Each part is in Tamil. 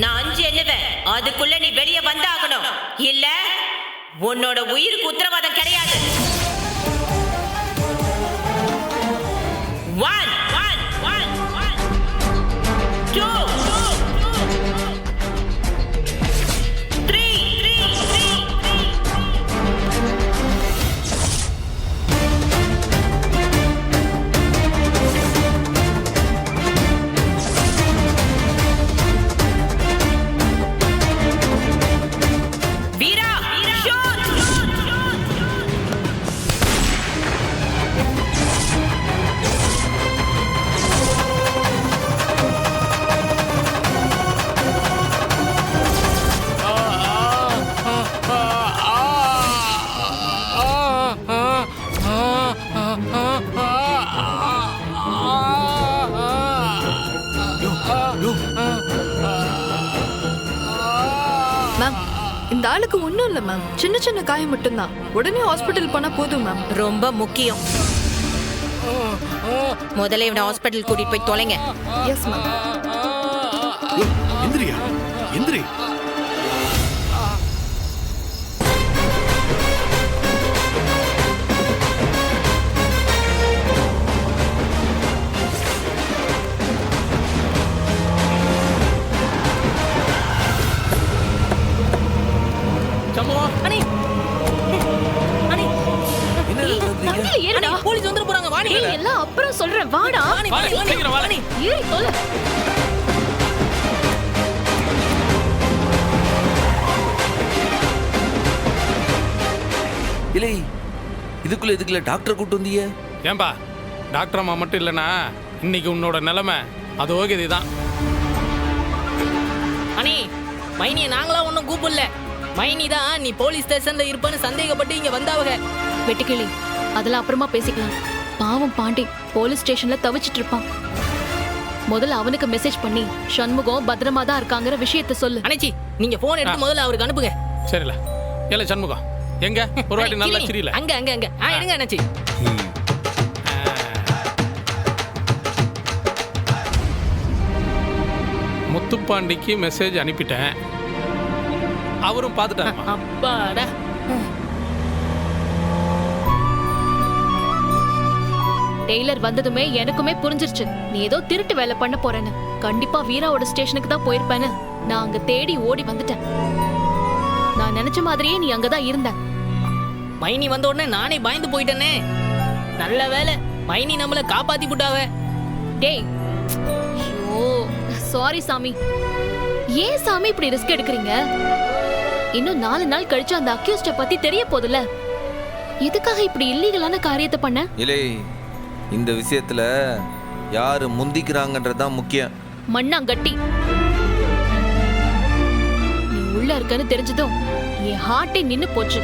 நான் 5 எண்ணுவேன். அதுக்குள்ள நீ வெளியே வந்தாகணும். இல்ல உன்னோட உயிருக்கு உத்தரவாதம் கிடையாது. 1 2 3 வீரா ஷூட். மேம், இந்த ஆளுக்கு ஒண்ணும் இல்ல மேம். சின்ன சின்ன காயம் மட்டும்தான். உடனே ஹாஸ்பிட்டல் போனா போதும் மேம். ரொம்ப முக்கியம். முதல்ல இவனை ஹாஸ்பிட்டல் கூட்டிட்டு போய் தொலைங்க. Yes ma'am. எந்திரியா எந்திரி. போலீஸ் வந்து போறாங்க. வாணி எல்லாம் அப்புறம் சொல்றேன். வாடா. ஏய் தொலை. இல்லை இதுக்குள்ள டாக்டர் கூட்டு வந்தீங்க? ஏன்பா டாக்டர் அம்மா மட்டும் இல்லைனா இன்னைக்கு உன்னோட நிலைமை அது ஓகே தான். அண்ணி மைனியை நாங்களா ஒன்றும் கூப்பிடல. மைனி தான் நீ போலீஸ் ஸ்டேஷன்ல இருப்பேன்னு சந்தேகப்பட்டு இங்க வந்தாவங்க. வெட்டுக்கிளி, அதெல்லாம் அப்புறமா பேசிக்கலாம். பாவம் பாண்டி போலீஸ் ஸ்டேஷன்ல தவிச்சிட்டு இருப்பான். முதல்ல அவனுக்கு மெசேஜ் பண்ணி சண்முகம் பத்திரமா தான் இருக்காங்கிற விஷயத்த சொல்லு. அண்ணச்சி நீங்க போன் எடுத்து முதல்ல அவருக்கு அனுப்புங்க. சரில ஏல சண்முகம் எங்க ஒரு வாட்டி நல்லா சிரியில அங்க அங்க அங்க எடுங்க அண்ணச்சி. முத்துப்பாண்டிக்கு மெசேஜ் அனுப்பிட்டேன். அவரும் பார்த்துட்டாங்க. அப்பாடா. டெய்லர் வந்ததுமே எனக்குமே புரிஞ்சிருச்சு நீ ஏதோ திருட்டு வேலை பண்ண போறேன்னு. கண்டிப்பா வீராவோட ஸ்டேஷனுக்கு தான் போயிருப்பேன்னு நான் அங்க தேடி ஓடி வந்துட்டேன். நான் நினைச்ச மாதிரியே நீ அங்கதான் இருந்த. மைனி வந்த உடனே நானே பயந்து போயிட்டேனே. நல்ல வேலை மைனி நம்மள காப்பாத்தி விட்டாவ. டேய், ஐயோ சாரி சாமி. ஏன் சாமி இப்படி ரிஸ்க் எடுக்கிறீங்க? இன்னும் 4 நாள் கழிச்சு அந்த அக்யூஸ்ட பத்தி தெரிய போதுல. எதுக்காக இப்படி இல்லீகலான காரியத்தை பண்ண? இல்லை இந்த விஷயத்துல யாரு முந்திக்கிறாங்கன்றதுதான் முக்கியம். மண்ணாங்கட்டி, நீ உள்ள இருக்கன்னு தெரிஞ்சதும் என் ஹார்ட்டே நின்னு போச்சு.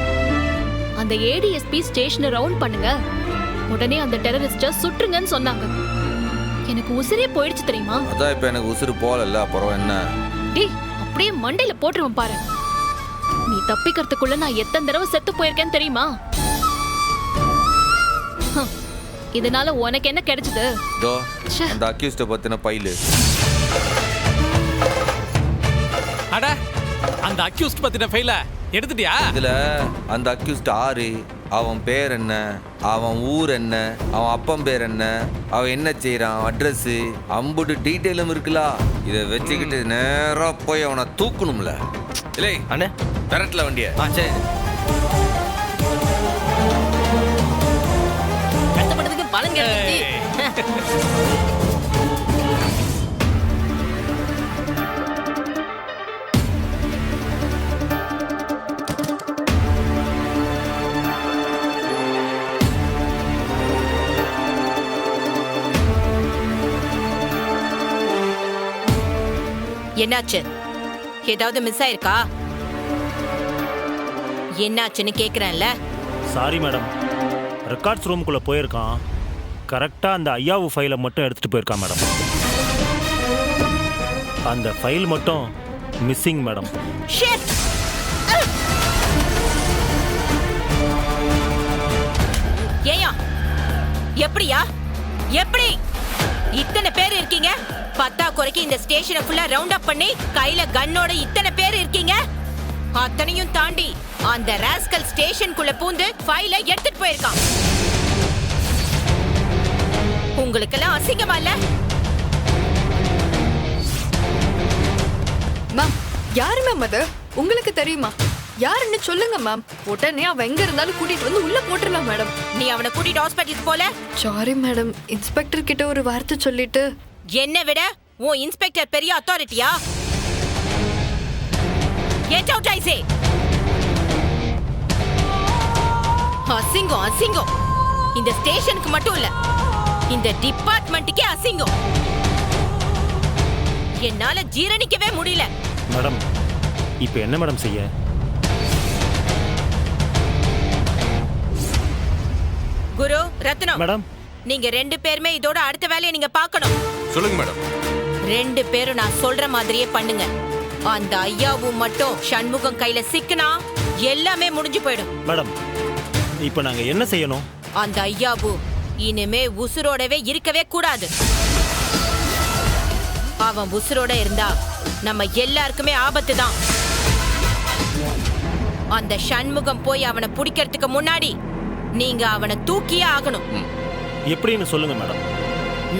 அந்த ஏடிஎஸ்பி ஸ்டேஷனை ரவுண்ட் பண்ணுங்க, உடனே அந்த டெரரிஸ்ட சுற்றுங்கன்னு சொன்னாங்க. எனக்கு உசிரே போயிடுச்சு தெரியுமா? அதான் இப்ப எனக்கு உசுறு போகல. அப்புறம் என்ன? டேய், அப்படியே மண்டையில போட்டுருவேன் பாரு. நீ தப்பிக்கிறதுக்குள்ள நான் எத்தனை தடவை செத்து போயிருக்கேன்னு தெரியுமா? இதனால உனக்கு என்ன கிடைச்சது? தோ அந்த அக்யூஸ்ட பத்தின ஃபைல். அட அந்த அக்யூஸ்ட் பத்தின ஃபைல எடுத்துட்டியா? இதுல அந்த அக்யூஸ்ட் ஆறு, அவன் பேர் என்ன, அவன் ஊர் என்ன, அவன் அப்பன் பேர் என்ன, அவன் என்ன செய்யறான், அட்ரஸ், அம்புட்டு டீட்டெயிலும் இருக்குல்ல. இதை வச்சுக்கிட்டு நேரா போய் அவனை தூக்கணும்ல. இல்லை அண்ணே பெரட்ல வண்டிய. சரி கஷ்டப்பட்டதுக்கு பலன் கிடைச்சு. என்னாச்சு? ஏதாவது மிஸ் ஆயிருக்கா? என்னாச்சுன்னு கேக்குறேன்ல. சாரி மேடம், ரெக்கார்ட்ஸ் ரூமுக்குள்ள போயிருக்கான். கரெக்டா அந்த ஐயாவு ஃபைலை மட்டும் எடுத்துட்டு போயிருக்கான் மேடம். அந்த ஃபைல் மட்டும் மிஸ்ஸிங் மேடம். ஏயா எப்படியா? எப்படி இத்தனை பேர் இருக்கீங்க? பத்தா குறைக்கு இந்த ஸ்டேஷனை ஃபுல்லா ரவுண்ட் அப் பண்ணி கையில கன்னோட இத்தனை பேர் இருக்கீங்க. அத்தனையும் தாண்டி அந்த ராஸ்கல் ஸ்டேஷனுக்குள்ள பூந்து ஃபைலை எடுத்துட்டு போயிருக்கான். உங்களுக்கெல்லாம் அசிங்கமா இல்ல? மேம், யாரு மேம் அது? உங்களுக்கு தெரியுமா? யாருன்னு சொல்லுங்க மேம். உடனே அவன் எங்க இருந்தாலும் கூட்டிட்டு வந்து உள்ள போட்டுடலாம் மேடம். நீ அவனை கூட்டிட்டு ஹாஸ்பிட்டலுக்கு போல? சாரி மேடம், இன்ஸ்பெக்டர் கிட்ட ஒரு வார்த்தை சொல்லிட்டு. என்ன விட உன் இன்ஸ்பெக்டர் பெரிய அத்தாரிட்டியா? கெட் அவுட் ஐ சே. அசிங்கம் அசிங்கம். இந்த ஸ்டேஷனுக்கு மட்டும் இல்ல, இந்த டிபார்ட்மெண்ட்டுக்கே அசிங்கம். என்னால ஜீரணிக்கவே முடியல. மேடம், இப்போ என்ன மேடம் செய்ய? குரு, ரத்னம் மேடம், நீங்க 2 பேருமே இதோட அடுத்த வேலையை நீங்க பார்க்கணும். சொல்லுங்க மேடம். 2 பேரும் நான் சொல்ற மாதிரியே பண்ணுங்க. அந்த ஐயாவும் மட்டும் சண்முகம் கையில சிக்கினா எல்லாமே முடிஞ்சு போயிடும். மேடம், இப்போ நாங்க என்ன செய்யணும்? அந்த ஐயாவு இனிமே உசுரோடவே இருக்கவே கூடாது. அவன் உசுரோட இருந்தா நம்ம எல்லாருக்குமே ஆபத்து தான். அந்த சண்முகம் போய் அவனை பிடிக்கிறதுக்கு முன்னாடி நீங்க அவனை தூக்கியே ஆகணும். எப்படின்னு சொல்லுங்க மேடம்.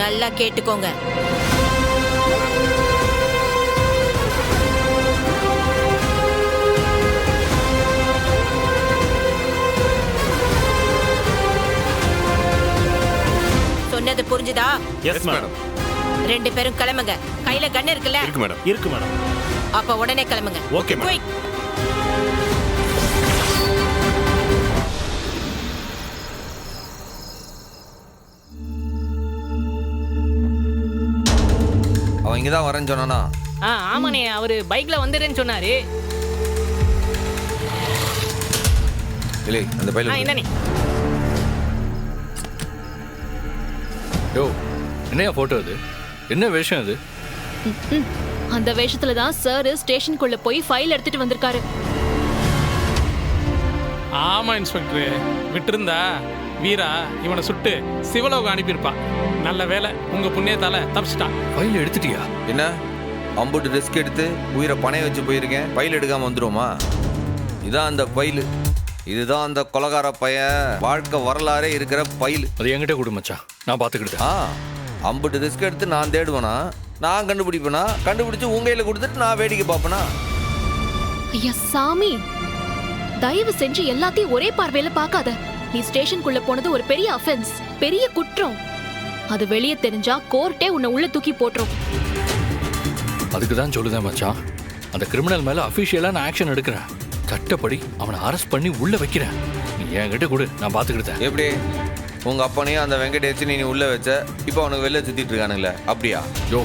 நல்லா கேட்டுக்கோங்க. சொன்னது புரிஞ்சுதா? Yes madam. 2 பேரும் கிளம்புங்க. கையில கன் இருக்குல்ல? இருக்கு மேடம். இருக்கு மேடம். அப்ப உடனே கிளம்புங்க. Okay madam. Quick. அவன் இங்கே தான் வரேன்னு சொன்னானா? ஆமாண்ணே, அவரு பைக்ல வந்துடுறேன்னு சொன்னாரு. இல்லை, அந்த பையில என்னண்ணே? யோ, என்னையா போட்டோ அது? என்ன வேஷம் அது? அந்த வேஷத்துல தான் சார் ஸ்டேஷனுக்குள்ள போய் ஃபைல் எடுத்துட்டு வந்திருக்காரு. ஆமா இன்ஸ்பெக்டர், விட்டிருந்தா வீரா இவனை சுட்டு சிவலோகம் அனுப்பியிருப்பான். நல்ல வேலை, உங்க புண்ணியத்தால தப்பிச்சிட்டான். ஃபைல் எடுத்துட்டியா? என்ன அம்புட்டு ரிஸ்க் எடுத்து உயிரை பணைய வச்சு போயிருக்கேன், ஃபைல் எடுக்காம வந்துருவோமா? இதான் அந்த ஃபைலு. இதுதான் அந்த கொலகார பையன் வாழ்க்கை வரலாறே இருக்கிற ஃபைலு. அது என்கிட்ட கொடு மச்சான், நான் பார்த்துக்கிட்டேன். அம்புட்டு ரிஸ்க் எடுத்து நான் தேடுவேனா? நான் கண்டுபிடிப்பேனா? கண்டுபிடிச்சு உங்க கையில கொடுத்துட்டு நான் வேடிக்கை பார்ப்பேனா? ஐயா சாமி, தயவு செஞ்சு எல்லாத்தையும் ஒரே பார்வையில பார்க்காத. நீ ஸ்டேஷனுக்குள்ள போனது ஒரு பெரிய அஃபென்ஸ், பெரிய குற்றம். அது வெளியே தெரிஞ்சா கோர்ட்டே உன்னை உள்ள தூக்கி போட்டுரும். அதுக்கு தான் சொல்லுதேன் மச்சான், அந்த கிரிமினல் மேல அபிஷியலா நான் ஆக்ஷன் எடுக்கிறேன். சட்டப்படி அவனை அரெஸ்ட் பண்ணி உள்ள வைக்கிறேன். நீ என்கிட்ட கொடு, நான் பார்த்துக்கிட்டேன். எப்படி உங்க அப்பனையும் அந்த வெங்கடேஷ் நீ உள்ள வச்ச, இப்போ அவனுக்கு வெளில சுத்திட்டு இருக்கானுங்களே, அப்படியா? யோ,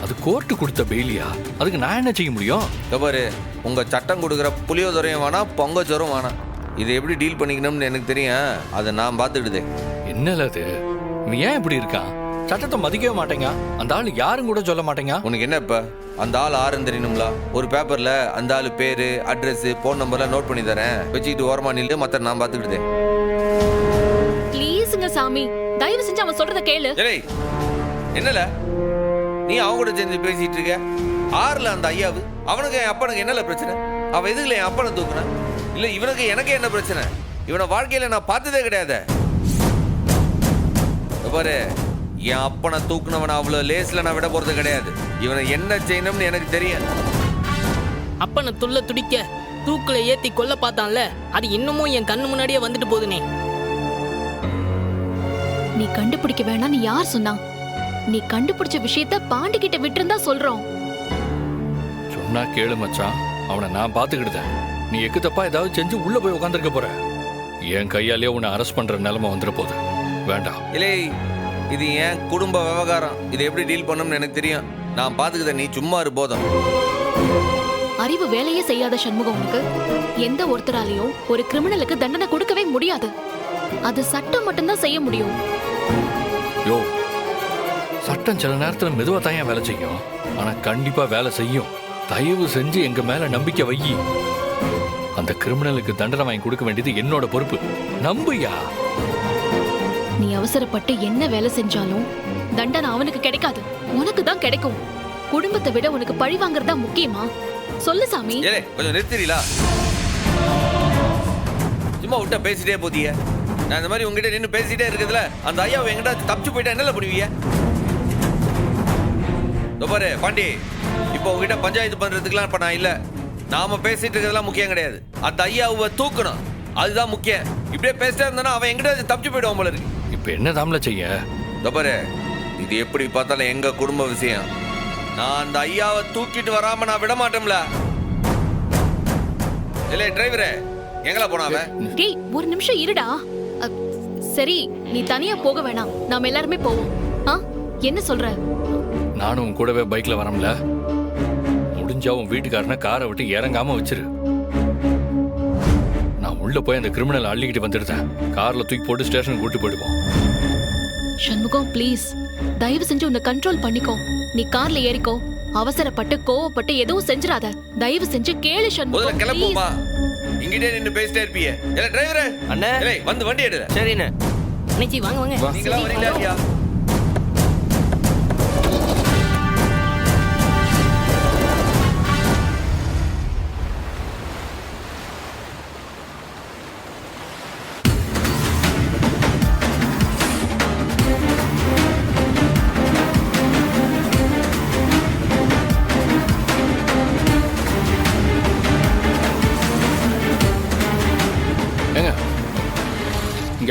அது கோர்ட்டு கொடுத்த பெயிலியா? அதுக்கு நான் என்ன செய்ய முடியும்? பாரு, உங்க சட்டம் கொடுக்குற புளியோதரையும் வேணாம், பொங்கச்சோறும் வேணாம். இதை எப்படி டீல் பண்ணிக்கணும்னு எனக்கு தெரியும், அதை நான் பார்த்துக்கிட்டே. என்னல அது? நீ ஏன் இப்படி இருக்கான்? சட்டத்தை மதிக்கவே மாட்டேங்க. அந்த ஆள் யாரும் கூட சொல்ல மாட்டேங்க. உனக்கு என்ன இப்ப? அந்த ஆள் ஆறுன்னு தெரியணும்ல? ஒரு பேப்பர்ல அந்த ஆள் பேரு, அட்ரஸ், போன் நம்பர்லாம் நோட் பண்ணி தரேன், வச்சுக்கிட்டு ஓரமா நில்லு, மத்த நான் பார்த்துக்கிட்டேன். ப்ளீஸ்ங்க சாமி, தயவு செஞ்சு அவன் சொல்றத கேளு. ஏய், என்னல நீ அவங்க கூட சேர்ந்து பேசிட்டு இருக்க? ஆறுல அந்த ஐயாவு, அவனுக்கு என் அப்பனுக்கு என்னல பிரச்சனை? அவன் எதுக்குல என் அப்பனை தூக்குன? இல்ல இவனுக்கு எனக்கு என்ன பிரச்சனை? இவனை வாழ்க்கையில நான் பார்த்ததே கிடையாது. பாரு, என் அப்பனை தூக்குனவனை அவ்வளவு லேஸ்ல நான் விட போறது கிடையாது. இவனை என்ன செய்யணும்னு எனக்கு தெரியும். அப்பனை துள்ள துடிக்க தூக்குல ஏத்தி கொல்ல பார்த்தான்ல, அது இன்னமும் என் கண்ணு முன்னாடியே வந்துட்டு போகுதுனே. நீ கண்டுபிடிக்க வேணாம், நீ யார் சொன்னா? நீ கண்டுபிடிச்ச விஷயத்த பாண்டி கிட்ட விட்டுருந்தா சொல்றோம். சொன்னா கேளு மச்சான், அவனை நான் பார்த்துக்கிட்டேன். நீ எக்கு தப்பா ஏதாவது செஞ்சு உள்ள போய் உட்காந்துருக்க போற. என் கையாலேயே உன்னை அரெஸ்ட் பண்ற நிலைமை வந்துட போகுது. வேண்டாம். இல்லை, இது என் குடும்ப விவகாரம். இதை எப்படி டீல் பண்ணணும்னு எனக்கு தெரியும். நான் பார்த்துக்கிட்டேன், நீ சும்மா இரு போதும். அறிவு வேலையே செய்யாத சண்முகம் உனக்கு. எந்த ஒருத்தராலையும் ஒரு கிரிமினலுக்கு தண்டனை கொடுக்கவே முடியாது. அது சட்டம் மட்டும்தான் செய்ய முடியும். யோ, சட்டம் சில நேரத்துல மெதுவா தான் வேலை செய்யும், ஆனா கண்டிப்பா வேலை செய்யும். தயவு செஞ்சு எங்க மேல நம்பிக்கை வை. அந்த கிரிமினலுக்கு தண்டனை வாங்கி கொடுக்க வேண்டியது என்னோட பொறுப்பு. நம்புயா. நீ அவசரப்பட்டு என்ன வேலை செஞ்சாலும் தண்டனை அவனுக்கு கிடைக்காது, உனக்கு தான் கிடைக்கும். குடும்பத்தை விட உனக்கு பழி வாங்குறதா முக்கியமா? சொல்லு சாமி. ஏலே கொஞ்சம் நிறுத்துறீங்களா? சும்மா விட்டா பேசிட்டே போதிய. நான் இந்த மாதிரி உங்ககிட்ட நின்று பேசிட்டே இருக்கிறதுல அந்த ஐயாவை எங்கிட்ட தப்பிச்சு போயிட்டா என்னல பண்ணுவீங்க? பாரு பாண்டி, இப்போ உங்ககிட்ட பஞ்சாயத்து பண்றதுக்குலாம் இப்ப நான் இல்ல. நாம பேசிட்டு இருக்கிறதெல்லாம் முக்கியம் கிடையாது. அந்த ஐயாவை தூக்கணும், அதுதான் முக்கியம். இப்படியே பேசிட்டே இருந்தானா அவன் எங்கிட்ட தப்பிச்சு போயிடுவான் போல இருக்கு. இப்ப என்ன தாமல செய்ய? பாரு, இது எப்படி பார்த்தாலும் எங்க குடும்ப விஷயம். நான் அந்த ஐயாவை தூக்கிட்டு வராம நான் விட மாட்டோம்ல. இல்ல டிரைவரே, எங்கல போனாவ? டேய் ஒரு நிமிஷம் இருடா. சரி நீ தனியா போக வேணாம், நாம எல்லாருமே போவோம். என்ன சொல்ற? நானும் உன் கூடவே பைக்ல வரம்ல. முடிஞ்சா உன் வீட்டுக்காரனை காரை விட்டு இறங்காம வச்சிரு. நான் உள்ள போய் அந்த கிரிமினல் அள்ளிக்கிட்டு வந்துடுறேன். கார்ல தூக்கி போட்டு ஸ்டேஷனுக்கு கூட்டி போயிடுவோம். சண்முகம் ப்ளீஸ், தயவு செஞ்சு உன்னை கண்ட்ரோல் பண்ணிக்கோ. நீ கார்ல ஏறிக்கோ. அவசரப்பட்டு கோவப்பட்டு எதுவும் செஞ்சிராத. தயவு செஞ்சு கேளு சண்முகம். கிளம்புமா, இங்கிட்டே நின்னு பேசிட்டே இருப்பியே. இல்ல டிரைவரே அண்ணே, வந்து வண்டி எடு. சரிண்ணே. அண்ணாச்சி வாங்க வாங்க. நீங்களா வரீங்களா ஐயா?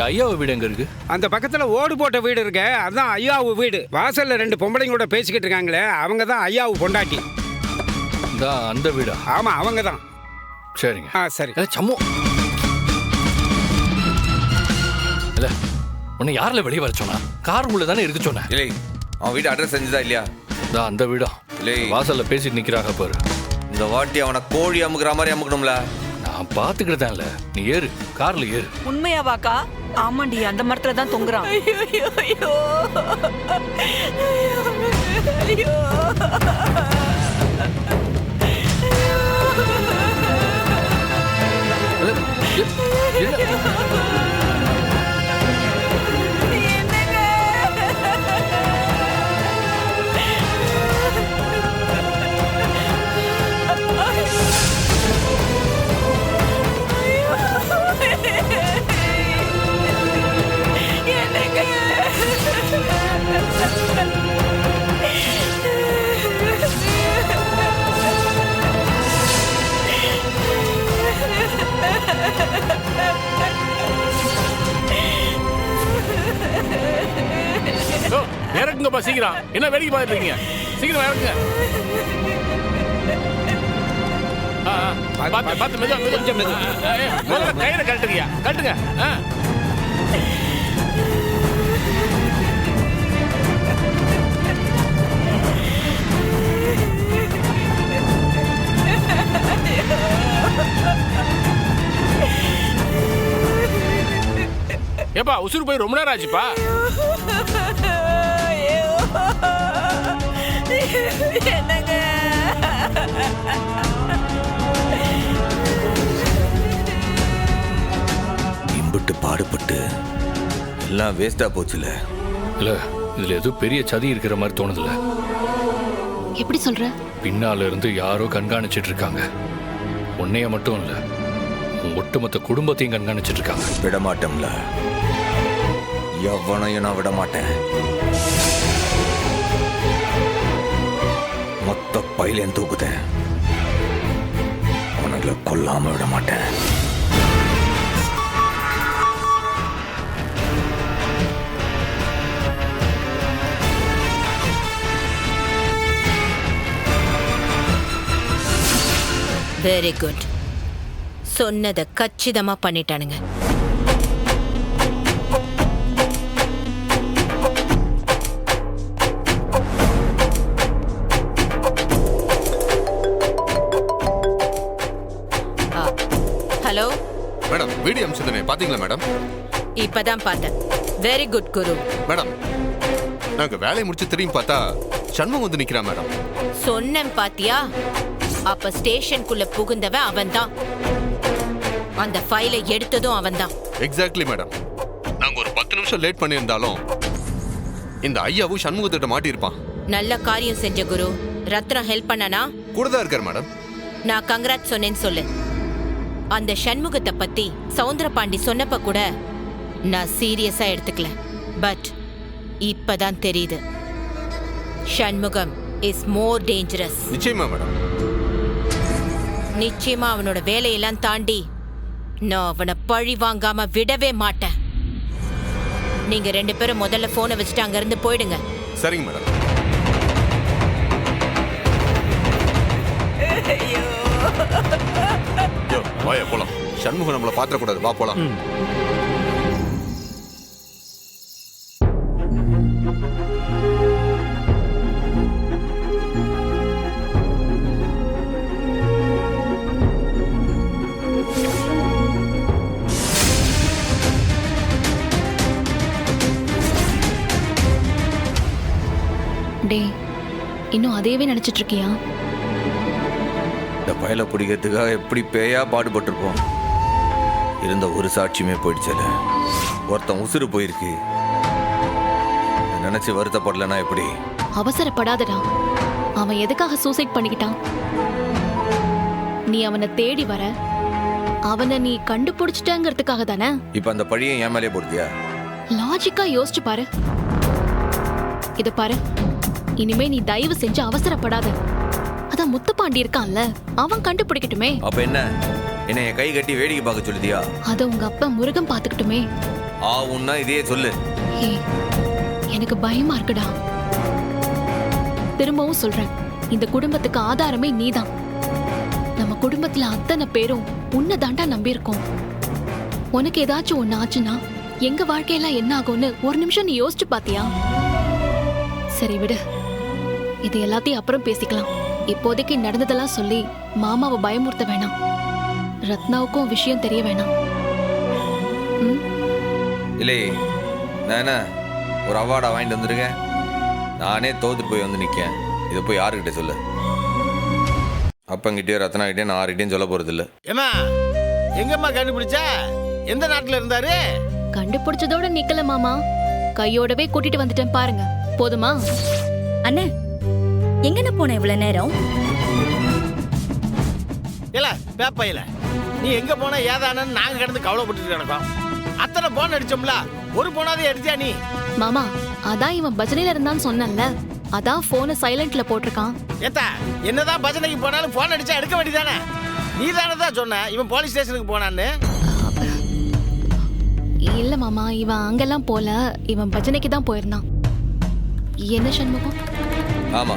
ஐயாவு வீடு எங்க இருக்கு? அந்த பக்கத்துல ஓடு போட்ட வீடு இருக்கு, அதுதான் ஐயாவு வீடு. வாசல்ல 2 பொம்பளைங்களோட பேசிக்கிட்டு இருக்காங்களே, அவங்க தான் ஐயாவு பொண்டாட்டி. அந்த வீடா? ஆமா அவங்க தான். சரிங்க. சரி. சம்மு இல்ல, உன்னை யாரில் வெளியே வர சொன்னா? கார் உள்ள தானே இருக்கு சொன்ன. இல்லை, அவன் வீட்டு அட்ரஸ் செஞ்சுதா இல்லையா? அந்த வீடா? இல்லை, வாசல்ல பேசிட்டு நிக்கிறாங்க பாரு. இந்த வாட்டி அவனை கோழி அமுக்குற மாதிரி அமுக்கணும்ல. நான் பாத்துக்கிட்டேன்ல, நீ ஏறு, கார்ல ஏறு. உண்மையாவாக்கா? ஆமாண்டி, அந்த மரத்துல தான் தொங்குறான். இறக்குங்கப்பா சீக்கிரம். என்ன வேடிக்கை பார்த்துட்டு இருக்கீங்க? சீக்கிரம் இறக்குங்க. பார்த்து மெதுவா முதல்ல கயிறை கட்டுங்க. கட்டுங்க. ஏப்பா உசுறு போய் ரொம்ப நேரம் ஆச்சுப்பா. என்னங்க இம்புட்டு பாடுபட்டு எல்லாம் வேஸ்டா போச்சுல. இல்ல, இதுல ஏதோ பெரிய சதி இருக்கிற மாதிரி தோணுதுல. எப்படி சொல்ற? பின்னால இருந்து யாரோ கண்காணிச்சிட்டு இருக்காங்க. உன்னைய மட்டும் இல்ல, ஒட்டுமொத்த குடும்பத்தையும் கண்காணிச்சிட்டு இருக்காங்க. விட மாட்டோம்ல, எவனையும் நான் விட மாட்டேன். மொத்த பையிலையும் தூக்குதேன், உனங்களை கொல்லாம விட மாட்டேன். Very good. சொன்னதை கச்சிதமா பண்ணிட்டானுங்க. ஹலோ மேடம், வீடியோ அம்சத்தினே பாத்தீங்களா மேடம்? இப்பதான் பார்த்தேன். வெரி குட் குரு. மேடம், நாங்க வேலையை முடிச்சு திரும்பி பார்த்தா சண்முகம் வந்து நிக்கிறான் மேடம். சொன்னேன் பாத்தியா? அப்ப ஸ்டேஷனுக்குள்ள புகுந்தவன் அவன்தான். அந்த ஃபைலை எடுத்ததும் அவன்தான். Exactly madam. நாங்க ஒரு 10 நிமிஷம் லேட் பண்ணியிருந்தாலும் இந்த ஐயாவும் சண்முகத்திட்ட மாட்டியிருப்பான். நல்ல காரியம் செஞ்ச குரு. ரத்னம் ஹெல்ப் பண்ணனா? கூட தான் இருக்கார் மேடம். நான் கங்க்ராட் சொன்னேன்னு சொல்லு. அந்த சண்முகத்தை பத்தி சவுந்தரபாண்டி சொன்னப்ப கூட நான் சீரியஸா எடுத்துக்கல. பட் இப்பதான் தெரியுது, சண்முகம் இஸ் மோர் டேஞ்சரஸ். நிச்சயமா மேடம். நிச்சயமா அவனோட வேலையெல்லாம் தாண்டி நான் அவனை பழி வாங்காம விடவே மாட்டேன். நீங்க 2 பேரும் முதல்ல போனை வச்சுட்டு அங்க இருந்து போயிடுங்க. சரிங்க மேடம். யோ, வாயா போலாம். சண்முகம் நம்மள பாத்திர கூடாது. வா போலாம். டே, இன்னும் அதையவே நினைச்சிட்டு இருக்கியா? இந்த பயலை பிடிக்கிறதுக்காக எப்படி பேயா பாடுபட்டிருப்போம். இருந்த ஒரு சாட்சியுமே போயிடுச்சல. ஒருத்தன் உசுறு போயிருக்கு. நினைச்சு வருத்தப்படலன்னா எப்படி? அவசரப்படாதடா. அவன் எதுக்காக சூசைட் பண்ணிக்கிட்டான்? நீ அவனை தேடி வர, அவனை நீ கண்டுபிடிச்சிட்டங்கிறதுக்காக தானே? இப்ப அந்த பழியை என் மேலே போடுதியா? லாஜிக்கா யோசிச்சு பாரு. இத பாரு, இனிமே நீ தயவு செஞ்சு அவசரப்படாத. அதான் முத்துப்பாண்டி இருக்கான்ல, அவன் கண்டுபிடிக்கட்டுமே. அப்ப என்ன என்னைய கை கட்டி வேடிக்கை பார்க்க சொல்லுதியா? அத உங்க அப்பா முருகன் பாத்துக்கிட்டுமே. உன்னா இதையே சொல்லு. எனக்கு பயமா இருக்குடா. திரும்பவும் சொல்றேன், இந்த குடும்பத்துக்கு ஆதாரமே நீதான். நம்ம குடும்பத்துல அத்தனை பேரும் உன்னை தாண்டா நம்பி இருக்கோம். உனக்கு ஏதாச்சும் ஒண்ணு ஆச்சுன்னா எங்க வாழ்க்கையெல்லாம் என்ன ஆகும்னு ஒரு நிமிஷம் நீ யோசிச்சு பாத்தியா? சரி விடு, இது எல்லாத்தையும் அப்புறம் பேசிக்கலாம். இப்போதைக்கு நடந்ததெல்லாம் சொல்லி மாமாவை பயமுறுத்த வேணாம். ரத்னாவுக்கும் விஷயம் தெரிய வேணாம். இல்லை, நான் என்ன ஒரு அவார்டா வாங்கிட்டு வந்திருக்கேன்? நானே தோத்துட்டு போய் வந்து நிற்கேன். இதை போய் யாருக்கிட்ட சொல்லு? அப்பங்கிட்டே ரத்னாகிட்டே நான் யார்கிட்டையும் சொல்ல போறது இல்லை. ஏமா எங்கம்மா கண்டுபிடிச்சா? எந்த நாட்டுல இருந்தாரு? கண்டுபிடிச்சதோட நிக்கல மாமா, கையோடவே கூட்டிட்டு வந்துட்டேன் பாருங்க. போதுமா? அண்ணே, எங்கன்னு போன இவ்வளவு நேரம்? இல்ல பேப்பையில நீ எங்க போன ஏதானன்னு நாங்க கிடந்து கவலைப்பட்டு கிடக்கோம். அத்தனை போன் அடிச்சோம்ல, ஒரு போனாதே அடிச்சா நீ? மாமா, அதான் இவன் பஜனையில இருந்தான்னு சொன்னேன்ல, அதான் போனை சைலண்ட்ல போட்டிருக்கான். ஏத்தா, என்னதான் பஜனைக்கு போனாலும் போன் அடிச்சா எடுக்க வேண்டியதானே? நீ தானே தான் சொன்ன இவன் போலீஸ் ஸ்டேஷனுக்கு போனான்னு. இல்ல மாமா, இவன் அங்கெல்லாம் போல, இவன் பஜனைக்கு தான் போயிருந்தான். என்ன சண்முகம்? ஆமா,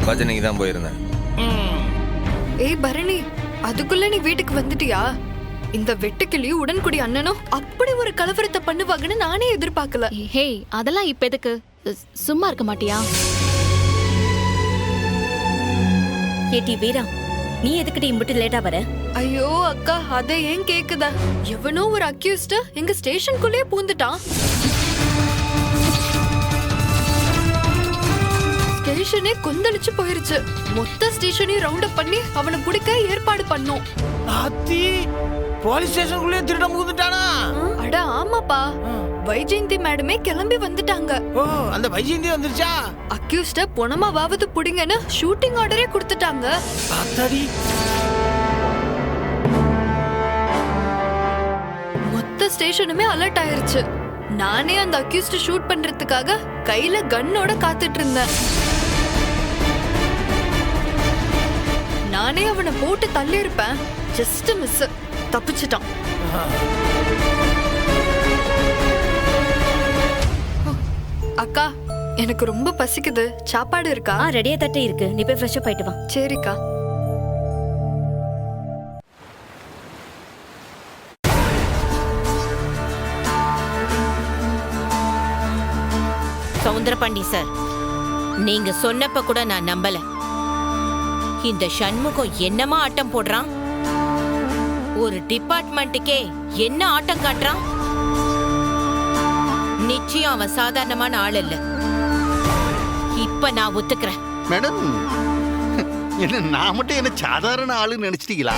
பஜனைக்கு தான் போயிருந்தேன். ஏய் பரணி, அதுக்குள்ள நீ வீட்டுக்கு வந்துட்டியா? இந்த வெட்டுக்கிளியும் உடன்குடி அண்ணனும் அப்படி ஒரு கலவரத்தை பண்ணுவாங்கன்னு நானே எதிர்பார்க்கல. ஹே, அதெல்லாம் இப்ப எதுக்கு? சும்மா இருக்க மாட்டியா? ஏட்டி வீரா, நீ எதுக்கிட்ட இம்பிட்டு லேட்டா வர? ஐயோ அக்கா, அதை ஏன் கேக்குதா? எவனோ ஒரு அக்யூஸ்ட் எங்க ஸ்டேஷனுக்குள்ளேயே பூந்துட்டான். ஸ்டேஷனே கொந்தளிச்சு போயிருச்சு. மொத்த ஸ்டேஷனையும் ரவுண்ட் அப் பண்ணி அவனை பிடிக்க ஏற்பாடு பண்ணோம். போலீஸ் ஸ்டேஷனுக்குள்ளே திருட முகுந்துட்டானா? அட ஆமாப்பா, வைஜெயந்தி மேடமே கிளம்பி வந்துட்டாங்க. ஓ, அந்த வைஜெயந்தி வந்துருச்சா? அக்யூஸ்ட பொணமாவது புடிங்கன்னு ஷூட்டிங் ஆர்டரே கொடுத்துட்டாங்க. அத்தடி, மொத்த ஸ்டேஷனுமே அலர்ட் ஆயிருச்சு. நானே அந்த அக்யூஸ்ட ஷூட் பண்றதுக்காக கையில கன்னோட காத்துட்டு இருந்தேன். நானே அவனை போட்டு தள்ளி இருப்பேன். ஜஸ்ட் மிஸ், தப்பிச்சிட்டான். அக்கா, எனக்கு ரொம்ப பசிக்குது. சாப்பாடு இருக்கா? ரெடியா தட்டே இருக்கு, நீ போய் ஃப்ரெஷ் அப் ஆயிட்டு வா. சரிக்கா. சவுந்தரபாண்டி சார், நீங்க சொன்னப்ப கூட நான் நம்பல. இந்த சண்முகம் என்னமா ஆட்டம் போடுறான்? ஒரு டிபார்ட்மெண்ட்டுக்கே என்ன ஆட்டம் காட்டுறான்? நிச்சயம் அவன் சாதாரணமான ஆள் இல்ல. இப்ப நான் ஒத்துக்கிறேன். மேடம், என்ன நான் மட்டும் என்ன சாதாரண ஆளுன்னு நினைச்சிட்டீங்களா?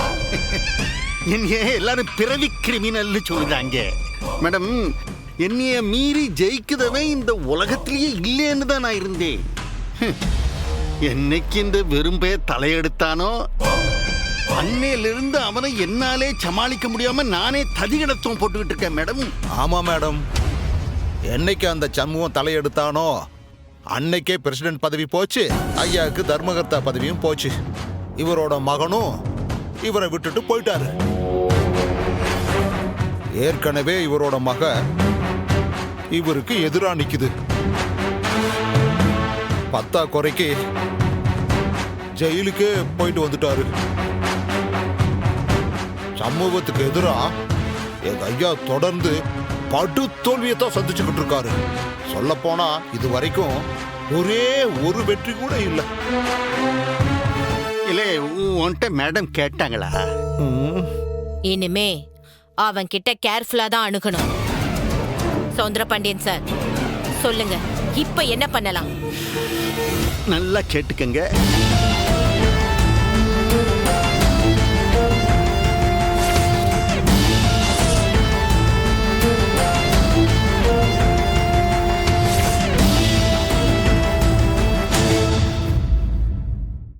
என்ன எல்லாரும் பிறவி கிரிமினல்னு சொல்லுதாங்க. மேடம், என்னைய மீறி ஜெயிக்குதவன் இந்த உலகத்திலேயே இல்லைன்னு தான் நான் இருந்தேன். என்னைக்கு இந்த வெறும்பே தலையெடுத்தானோ அன்னையிலிருந்து அவனை என்னாலே சமாளிக்க முடியாம நானே ததிகிடத்துவம் போட்டுக்கிட்டு இருக்கேன் மேடம். ஆமா மேடம், என்னைக்கு அந்த சண்முகம் தலையெடுத்தானோ அன்னைக்கே பிரசிடென்ட் பதவி போச்சு, ஐயாவுக்கு தர்மகர்த்தா பதவியும் போச்சு. இவரோட மகனும் இவரை விட்டுட்டு போயிட்டாரு. ஏற்கனவே இவரோட மக இவருக்கு எதிரா நிக்குது. பத்தா குறைக்கு ஜெயிலுக்கே போயிட்டு வந்துட்டாரு. சமூகத்துக்கு எதிரா எங்க ஐயா தொடர்ந்து படு தோல்வியத்தான் சந்திச்சுக்கிட்டு இருக்காரு. சொல்ல போனா இது வரைக்கும் ஒரே ஒரு வெற்றி கூட இல்லை. இல்ல உன்கிட்ட மேடம் கேட்டாங்களா? இனிமே அவன் கிட்ட கேர்ஃபுல்லா தான் அணுகணும். சௌந்தரபாண்டியன் சார் சொல்லுங்க, இப்ப என்ன பண்ணலாம்? நல்லா கேட்டுக்கங்க.